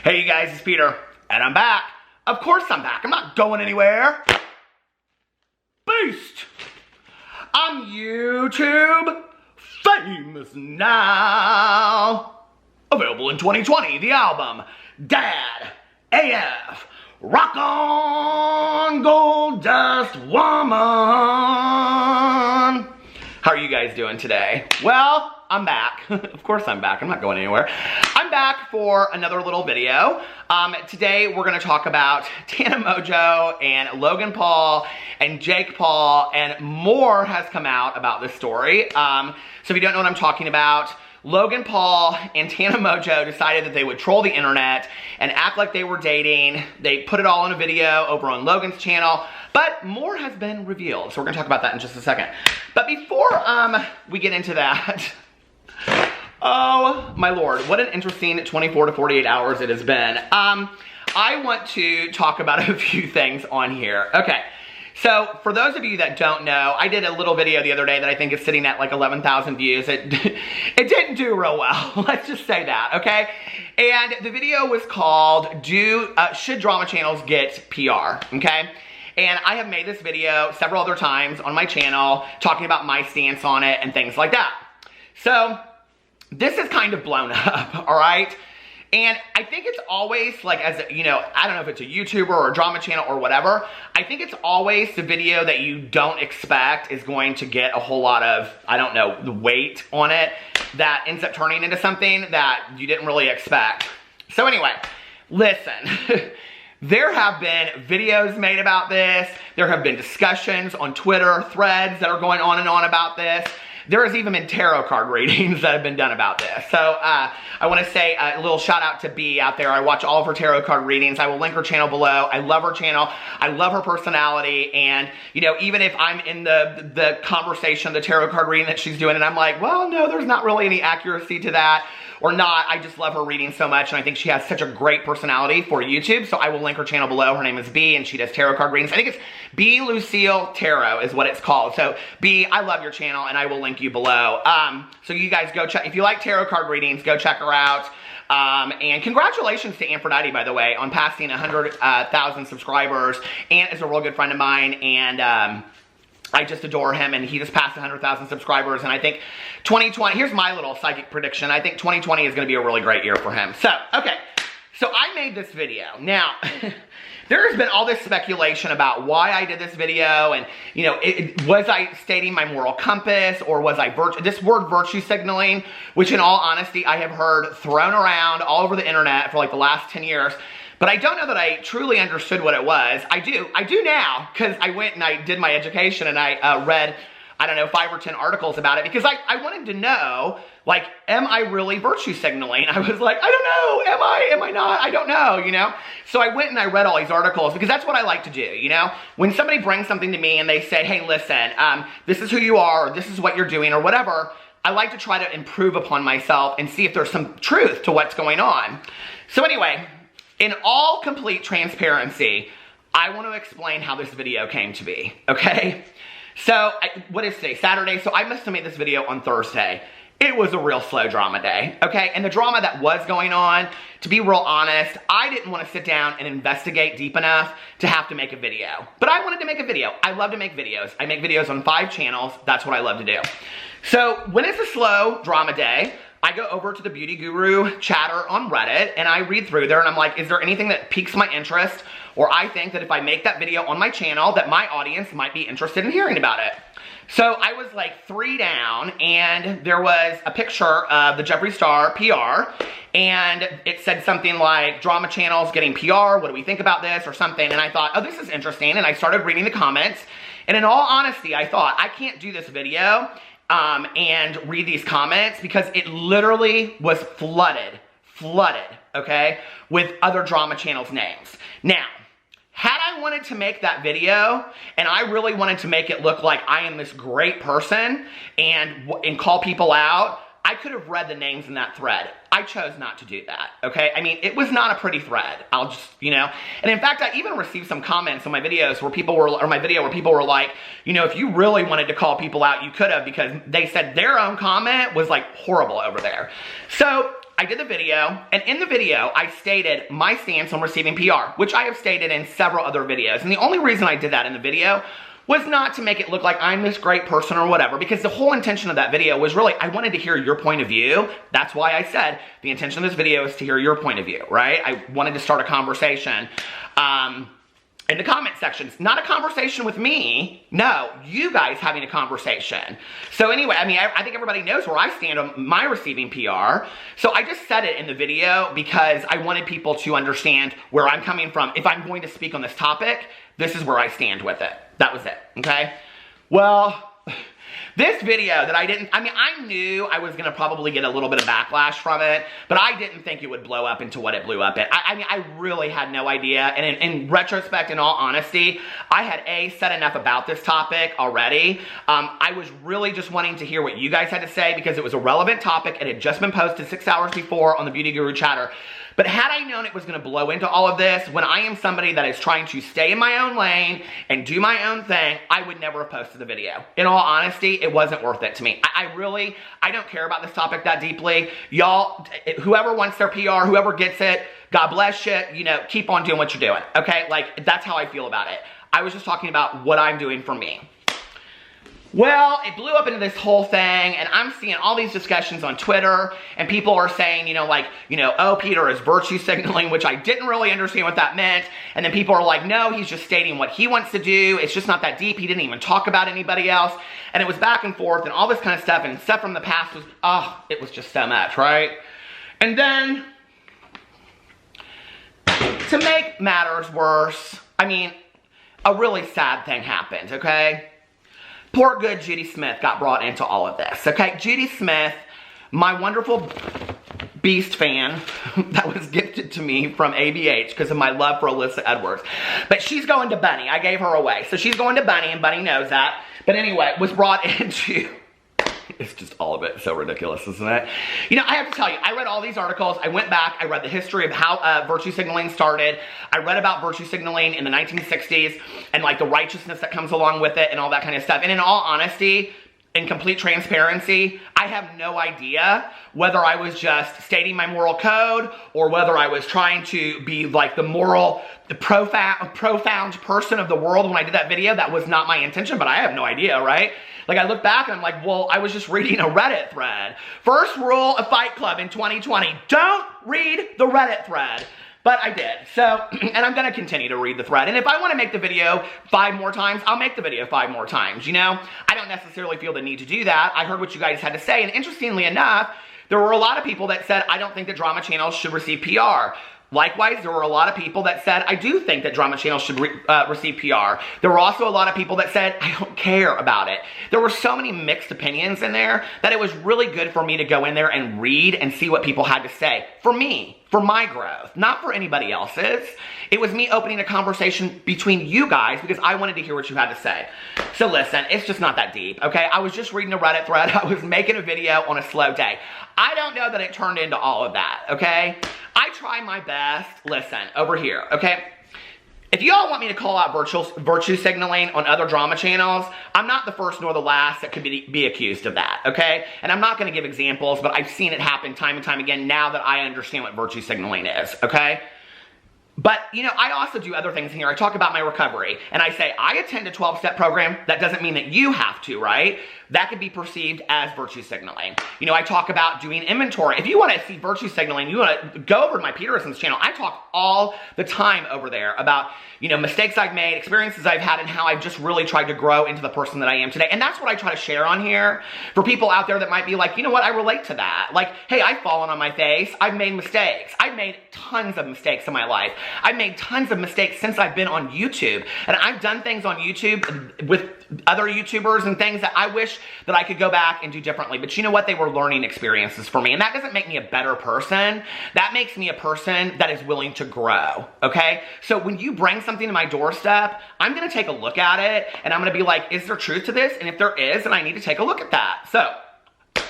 Hey you guys, it's Peter, and I'm back. Of course I'm back. I'm not going anywhere. Beast! I'm YouTube famous now. Available in 2020, the album Dad AF Rock On Gold Dust Woman. How are you guys doing today? Well, I'm back. Of course I'm back. I'm not going anywhere. I'm back for another little video. Today we're going to talk about Tana Mongeau and Logan Paul and Jake Paul, and more has come out about this story. So if you don't know what I'm talking about, Logan Paul and Tana Mongeau decided that they would troll the internet and act like they were dating. They put it all in a video over on Logan's channel, but more has been revealed. So we're gonna talk about that in just a second. But before we get into that, oh my Lord, what an interesting 24 to 48 hours it has been. I want to talk about a few things on here. Okay. So, for those of you that don't know, I did a little video the other day that I think is sitting at like 11,000 views. It didn't do real well, let's just say that, okay? And the video was called, Should Drama Channels Get PR, okay? And I have made this video several other times on my channel, talking about my stance on it and things like that. So, this is kind of blown up, all right? And I think it's always, like, as a, you know, I don't know if it's a YouTuber or a drama channel or whatever, I think it's always the video that you don't expect is going to get a whole lot of, I don't know, the weight on it that ends up turning into something that you didn't really expect. So anyway, listen, there have been videos made about this, there have been discussions on Twitter, threads that are going on and on about this. There has even been tarot card readings that have been done about this. So I want to say a little shout out to B out there. I watch all of her tarot card readings. I will link her channel below. I love her channel. I love her personality. And, you know, even if I'm in the conversation, the tarot card reading that she's doing, and I'm like, well, no, there's not really any accuracy to that. Or not, I just love her reading so much, and I think she has such a great personality for YouTube, so I will link her channel below. Her name is B, and she does tarot card readings. I think it's B Lucille Tarot is what it's called. So, B, I love your channel, and I will link you below. So you guys go check, if you like tarot card readings, go check her out. And congratulations to Aphrodite, by the way, on passing 100,000 subscribers. Ant is a real good friend of mine, and I just adore him, and he just passed 100,000 subscribers, and I think 2020, here's my little psychic prediction, I think 2020 is going to be a really great year for him. So, okay, so I made this video. Now, there has been all this speculation about why I did this video, and, you know, was I stating my moral compass, or was I this word virtue signaling, which in all honesty, I have heard thrown around all over the internet for like the last 10 years, but I don't know that I truly understood what it was. I do now, because I went and I did my education and I read, I don't know, 5 or 10 articles about it, because I wanted to know, like, am I really virtue signaling? I was like, I don't know, am I not? I don't know, you know? So I went and I read all these articles, because that's what I like to do, you know? When somebody brings something to me and they say, hey, listen, this is who you are, or this is what you're doing, or whatever, I like to try to improve upon myself and see if there's some truth to what's going on. So anyway, in all complete transparency, I want to explain how this video came to be, okay? So, what is today? Saturday? So I must have made this video on Thursday. It was a real slow drama day, okay? And the drama that was going on, to be real honest, I didn't want to sit down and investigate deep enough to have to make a video. But I wanted to make a video. I love to make videos. I make videos on 5 channels. That's what I love to do. So, when it's a slow drama day, I go over to the Beauty Guru chatter on Reddit, and I read through there, and I'm like, is there anything that piques my interest, or I think that if I make that video on my channel, that my audience might be interested in hearing about it? So I was like 3 down, and there was a picture of the Jeffree Star PR, and it said something like, drama channels getting PR, what do we think about this, or something, and I thought, oh, this is interesting, and I started reading the comments, and in all honesty, I thought, I can't do this video and read these comments, because it literally was flooded, okay, with other drama channels' names. Now, had I wanted to make that video, and I really wanted to make it look like I am this great person and call people out, I could have read the names in that thread. I chose not to do that, okay? I mean, it was not a pretty thread. I'll just, you know. And in fact, I even received some comments on my videos where people were, or my video where people were like, you know, if you really wanted to call people out, you could have, because they said their own comment was like horrible over there. So I did the video, and in the video, I stated my stance on receiving PR, which I have stated in several other videos. And the only reason I did that in the video was not to make it look like I'm this great person or whatever, because the whole intention of that video was really, I wanted to hear your point of view. That's why I said the intention of this video is to hear your point of view, right? I wanted to start a conversation in the comment sections. Not a conversation with me. No, you guys having a conversation. So anyway, I mean, I think everybody knows where I stand on my receiving PR. So I just said it in the video because I wanted people to understand where I'm coming from. If I'm going to speak on this topic, this is where I stand with it. That was it, okay? Well, this video that I knew I was gonna probably get a little bit of backlash from it, but I didn't think it would blow up into what it blew up in. I really had no idea, and in retrospect, in all honesty, I had said enough about this topic already. I was really just wanting to hear what you guys had to say because it was a relevant topic. It had just been posted 6 hours before on the Beauty Guru Chatter. But had I known it was going to blow into all of this, when I am somebody that is trying to stay in my own lane and do my own thing, I would never have posted the video. In all honesty, it wasn't worth it to me. I don't care about this topic that deeply. Y'all, whoever wants their PR, whoever gets it, God bless you, you know, keep on doing what you're doing, okay? Like, that's how I feel about it. I was just talking about what I'm doing for me. Well, it blew up into this whole thing, and I'm seeing all these discussions on Twitter, and people are saying, oh, Peter is virtue signaling, which I didn't really understand what that meant, and then people are like, no, he's just stating what he wants to do, it's just not that deep, he didn't even talk about anybody else, and it was back and forth, and all this kind of stuff, and stuff from the past was, it was just so much, right? And then, to make matters worse, I mean, a really sad thing happened, okay? Poor good Judy Smith got brought into all of this, okay? Judy Smith, my wonderful Beast fan that was gifted to me from ABH because of my love for Alyssa Edwards. But she's going to Bunny. I gave her away. So she's going to Bunny, and Bunny knows that. But anyway, was brought into... It's just all of it so ridiculous, isn't it? You know, I have to tell you, I read all these articles. I went back. I read the history of how virtue signaling started. I read about virtue signaling in the 1960s and like the righteousness that comes along with it and all that kind of stuff. And in all honesty, in complete transparency, I have no idea whether I was just stating my moral code or whether I was trying to be like the moral, the profound person of the world when I did that video. That was not my intention, but I have no idea, right? Like, I look back and I'm like, well, I was just reading a Reddit thread. First rule of Fight Club in 2020, don't read the Reddit thread. But I did. So, and I'm going to continue to read the thread. And if I want to make the video 5 more times, I'll make the video 5 more times, you know? I don't necessarily feel the need to do that. I heard what you guys had to say. And interestingly enough, there were a lot of people that said, I don't think that drama channels should receive PR. Likewise, there were a lot of people that said, I do think that drama channels should receive PR. There were also a lot of people that said, I don't care about it. There were so many mixed opinions in there that it was really good for me to go in there and read and see what people had to say. For me, for my growth, not for anybody else's. It was me opening a conversation between you guys because I wanted to hear what you had to say. So listen, it's just not that deep, okay? I was just reading a Reddit thread. I was making a video on a slow day. I don't know that it turned into all of that, okay? I try my best. Listen, over here, okay? If y'all want me to call out virtue signaling on other drama channels, I'm not the first nor the last that could be accused of that, okay? And I'm not going to give examples, but I've seen it happen time and time again now that I understand what virtue signaling is, okay? But, you know, I also do other things in here. I talk about my recovery, and I say, I attend a 12-step program. That doesn't mean that you have to, right? That could be perceived as virtue signaling. You know, I talk about doing inventory. If you want to see virtue signaling, you want to go over to my Peterson's channel. I talk all the time over there about, you know, mistakes I've made, experiences I've had, and how I've just really tried to grow into the person that I am today. And that's what I try to share on here for people out there that might be like, you know what, I relate to that. Like, hey, I've fallen on my face. I've made mistakes. I've made tons of mistakes in my life. I've made tons of mistakes since I've been on YouTube. And I've done things on YouTube with other YouTubers and things that I wish that I could go back and do differently. But you know what? They were learning experiences for me. And that doesn't make me a better person. That makes me a person that is willing to grow, okay? So when you bring something to my doorstep, I'm going to take a look at it, and I'm going to be like, is there truth to this? And if there is, then I need to take a look at that. So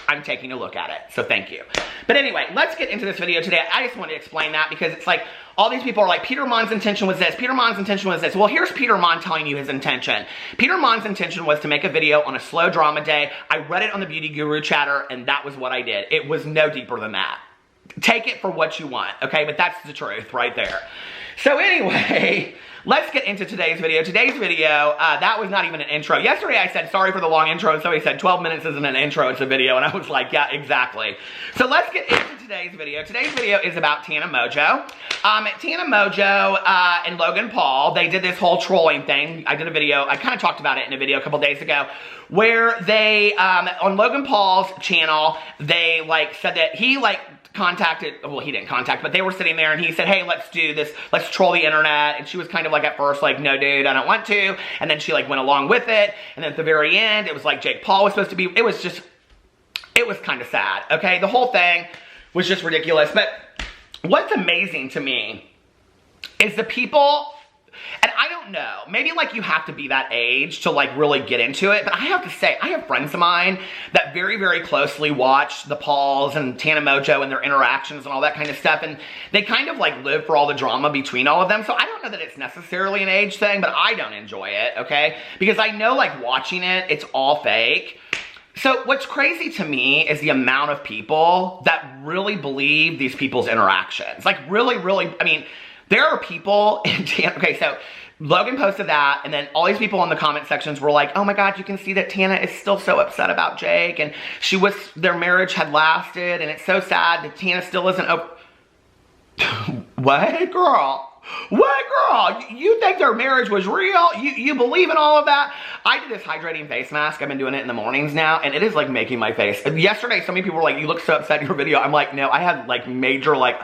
I'm taking a look at it. So thank you. But anyway, let's get into this video today. I just wanted to explain that because it's like, all these people are like, Peter Monn's intention was this. Peter Monn's intention was this. Well, here's Peter Monn telling you his intention. Peter Monn's intention was to make a video on a slow drama day. I read it on the Beauty Guru Chatter, and that was what I did. It was no deeper than that. take it for what you want, okay? But that's the truth right there. So anyway, let's get into today's video. Today's video, that was not even an intro. Yesterday I said, sorry for the long intro, and somebody said 12 minutes isn't an intro, it's a video, and I was like, yeah, exactly. So let's get into today's video. Today's video is about Tana Mongeau. Tana Mongeau and Logan Paul, they did this whole trolling thing. I did a video, I kind of talked about it in a video a couple days ago, where they, on Logan Paul's channel, they like said that he like contacted, well, he didn't contact, but they were sitting there and he said, hey, let's do this, let's troll the internet. And she was kind of like at first like, no dude, I don't want to. And then she like went along with it. And then at the very end, it was like Jake Paul was supposed to be, it was kind of sad, okay? The whole thing was just ridiculous. But what's amazing to me is the people, and I don't know, maybe like you have to be that age to like really get into it, but I have to say, I have friends of mine that very, very closely watch the Pauls and Tana Mongeau and their interactions and all that kind of stuff, and they kind of like live for all the drama between all of them, so I don't know that it's necessarily an age thing, but I don't enjoy it, okay? Because I know like watching it, it's all fake. So what's crazy to me is the amount of people that really believe these people's interactions. Like really, really, I mean, there are people in Tana, okay, so Logan posted that, and then all these people in the comment sections were like, oh my God, you can see that Tana is still so upset about Jake, and she wished their marriage had lasted, and it's so sad that Tana still isn't What, girl? What, girl? You think their marriage was real? You believe in all of that? I did this hydrating face mask. I've been doing it in the mornings now, and it is like making my face. Yesterday, so many people were like, you look so upset in your video. I'm like, no, I had like major like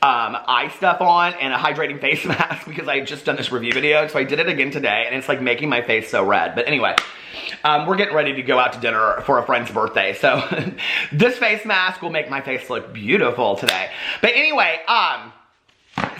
eye stuff on and a hydrating face mask because I had just done this review video. So I did it again today, and it's like making my face so red. But anyway, we're getting ready to go out to dinner for a friend's birthday. So this face mask will make my face look beautiful today. But anyway,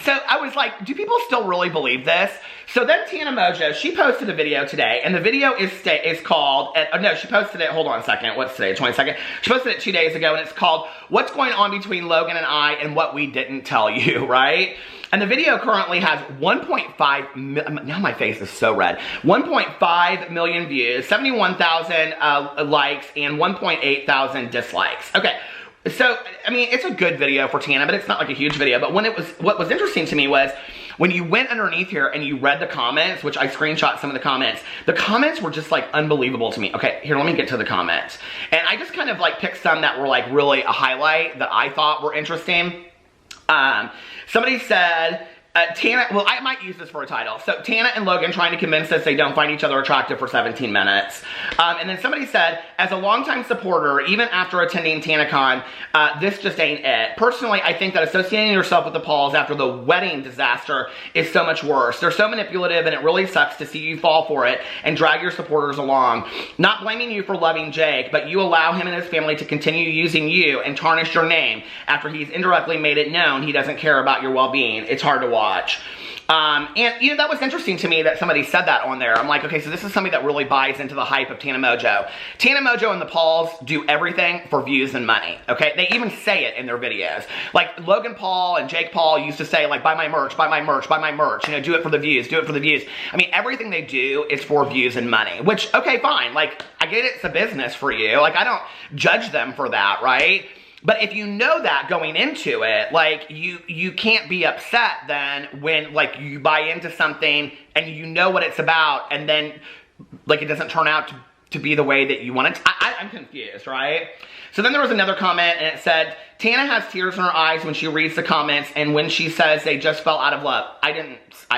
so I was like, do people still really believe this? So then Tana Mongeau, she posted a video today, and the video is called, no, she posted it, hold on a second, what's today, 22nd? She posted it 2 days ago, and it's called, What's Going On Between Logan and I and What We Didn't Tell You, right? And the video currently has 1.5 million, now my face is so red, 1.5 million views, 71,000 likes, and 1.8 thousand dislikes. Okay. So, I mean, it's a good video for Tana, but it's not like a huge video. But what was interesting to me was when you went underneath here and you read the comments, which I screenshot some of the comments were just like unbelievable to me. Okay, here, let me get to the comments. And I just kind of like picked some that were like really a highlight that I thought were interesting. Somebody said, Tana, well, I might use this for a title. So, Tana and Logan trying to convince us they don't find each other attractive for 17 minutes. And then somebody said, as a longtime supporter, even after attending TanaCon, this just ain't it. Personally, I think that associating yourself with the Pauls after the wedding disaster is so much worse. They're so manipulative, and it really sucks to see you fall for it and drag your supporters along. Not blaming you for loving Jake, but you allow him and his family to continue using you and tarnish your name after he's indirectly made it known he doesn't care about your well-being. It's hard to watch. And, you know, that was interesting to me that somebody said that on there. I'm like, okay, so this is somebody that really buys into the hype of Tana Mongeau. Tana Mongeau and the Pauls do everything for views and money, okay? They even say it in their videos. Like, Logan Paul and Jake Paul used to say, like, buy my merch, buy my merch, buy my merch. You know, do it for the views, do it for the views. I mean, everything they do is for views and money, which, okay, fine. Like, I get it's a business for you. Like, I don't judge them for that, right? But if you know that going into it, like, you can't be upset then when, like, you buy into something and you know what it's about and then, like, it doesn't turn out to be the way that you want it to. I'm confused, right? So then there was another comment and it said, Tana has tears in her eyes when she reads the comments and when she says they just fell out of love. I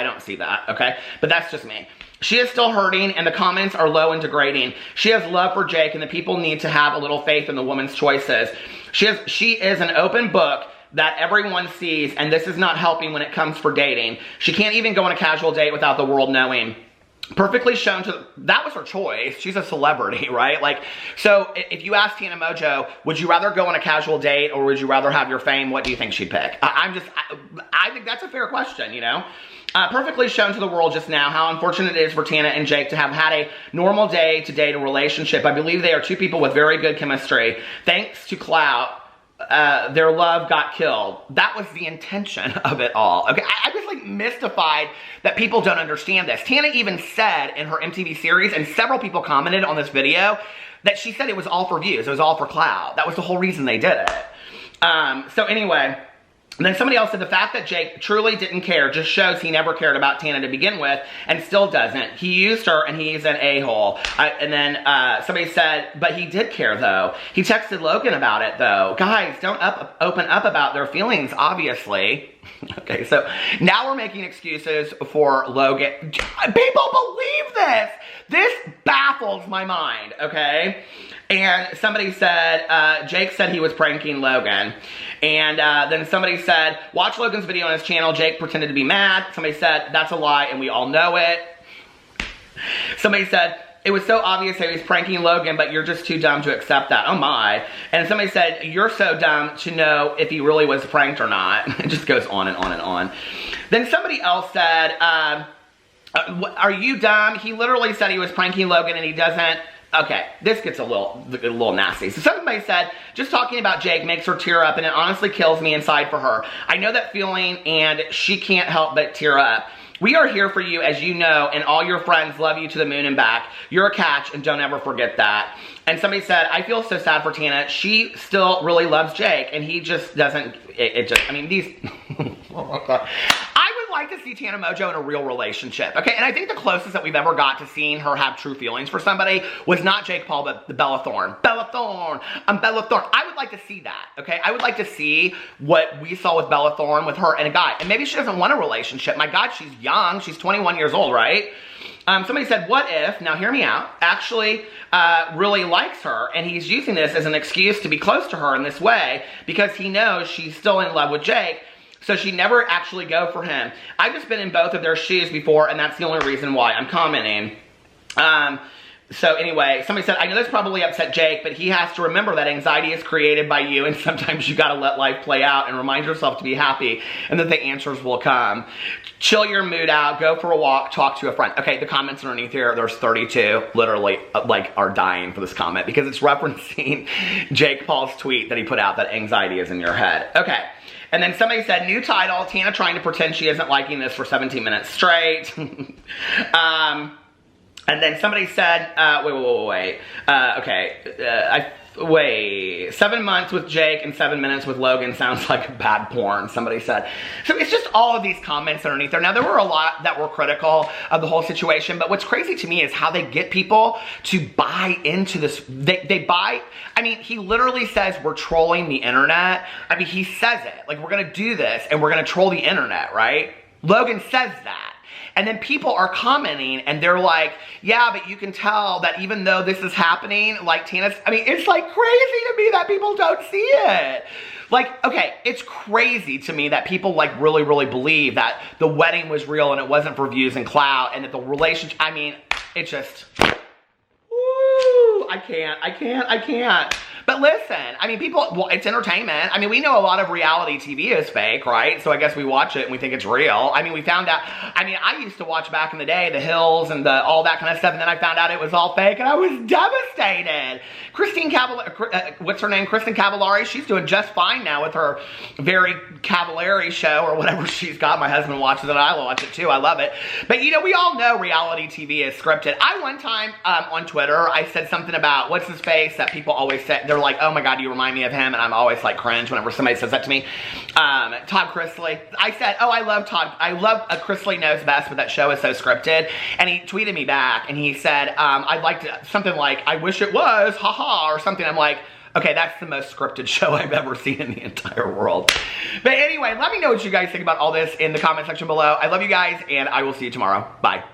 don't see that, okay? But that's just me. She is still hurting, and the comments are low and degrading. She has love for Jake, and the people need to have a little faith in the woman's choices. She is an open book that everyone sees, and this is not helping when it comes for dating. She can't even go on a casual date without the world knowing. Perfectly shown to, that was her choice. She's a celebrity, right? Like, so if you ask Tana Mongeau, would you rather go on a casual date or would you rather have your fame? What do you think she'd pick? I think that's a fair question, you know? Perfectly shown to the world just now how unfortunate it is for Tana and Jake to have had a normal day to date a relationship. I believe they are two people with very good chemistry. Thanks to clout, their love got killed. That was the intention of it all. Okay, I was like mystified that people don't understand this. Tana even said in her MTV series, and several people commented on this video, that she said it was all for views. It was all for clout. That was the whole reason they did it. So anyway, and then somebody else said the fact that Jake truly didn't care just shows he never cared about Tana to begin with and still doesn't. He used her and he's an a-hole. And then somebody said, but he did care though. He texted Logan about it though. Guys, don't open up about their feelings, obviously. Okay, so now we're making excuses for Logan. People believe this. This baffles my mind, okay? And somebody said, Jake said he was pranking Logan. And then somebody said, watch Logan's video on his channel. Jake pretended to be mad. Somebody said, that's a lie and we all know it. Somebody said, it was so obvious that he was pranking Logan, but you're just too dumb to accept that. Oh my. And somebody said, you're so dumb to know if he really was pranked or not. It just goes on and on and on. Then somebody else said, are you dumb? He literally said he was pranking Logan and he doesn't. Okay, this gets a little nasty. So somebody said, just talking about Jake makes her tear up and it honestly kills me inside for her. I know that feeling and she can't help but tear up. We are here for you, as you know, and all your friends love you to the moon and back. You're a catch, and don't ever forget that. And somebody said, I feel so sad for Tana. She still really loves Jake, and he just doesn't, I mean, these, oh my God. I would like to see Tana Mongeau in a real relationship, okay? And I think the closest that we've ever got to seeing her have true feelings for somebody was not Jake Paul, but the Bella Thorne. Bella Thorne, I'm Bella Thorne. I would like to see that, okay? I would like to see what we saw with Bella Thorne with her and a guy. And maybe she doesn't want a relationship. My God, she's young. She's 21 years old, right? Somebody said, what if, now hear me out, actually really likes her and he's using this as an excuse to be close to her in this way because he knows she's still in love with Jake, so she'd never actually go for him. I've just been in both of their shoes before and that's the only reason why I'm commenting. So anyway, somebody said, I know this probably upset Jake, but he has to remember that anxiety is created by you and sometimes you gotta let life play out and remind yourself to be happy and that the answers will come. Chill your mood out, go for a walk, talk to a friend. Okay, the comments underneath here, there's 32, literally, like, are dying for this comment because it's referencing Jake Paul's tweet that he put out that anxiety is in your head. Okay. And then somebody said, new title, Tana trying to pretend she isn't liking this for 17 minutes straight. And then somebody said, wait, 7 months with Jake and 7 minutes with Logan sounds like bad porn, somebody said. So it's just all of these comments underneath there. Now, there were a lot that were critical of the whole situation, but what's crazy to me is how they get people to buy into this. They buy, I mean, he literally says we're trolling the internet. I mean, he says it, like we're gonna do this and we're gonna troll the internet, right? Logan says that. And then people are commenting and they're like, yeah, but you can tell that even though this is happening, like Tanas, I mean, it's like crazy to me that people don't see it. Like, okay, it's crazy to me that people like really, really believe that the wedding was real and it wasn't for views and clout and that the relationship, I mean, it just, woo, I can't. But listen, I mean, people, well, it's entertainment. I mean, we know a lot of reality TV is fake, right? So I guess we watch it and we think it's real. I mean, we found out, I mean, I used to watch back in the day, The Hills and all that kind of stuff, and then I found out it was all fake and I was devastated. Kristen Cavallari, she's doing just fine now with her very Cavallari show or whatever she's got. My husband watches it, I watch it too, I love it. But you know, we all know reality TV is scripted. I one time on Twitter, I said something about, what's his face, that people always say, they're like, oh my God, you remind me of him, and I'm always like cringe whenever somebody says that to me. Todd Chrisley. I said, oh, I love Todd. I love Chrisley Knows Best, but that show is so scripted. And he tweeted me back, and he said, I'd like to, something like, I wish it was, haha, or something. I'm like, okay, that's the most scripted show I've ever seen in the entire world. But anyway, let me know what you guys think about all this in the comment section below. I love you guys, and I will see you tomorrow. Bye.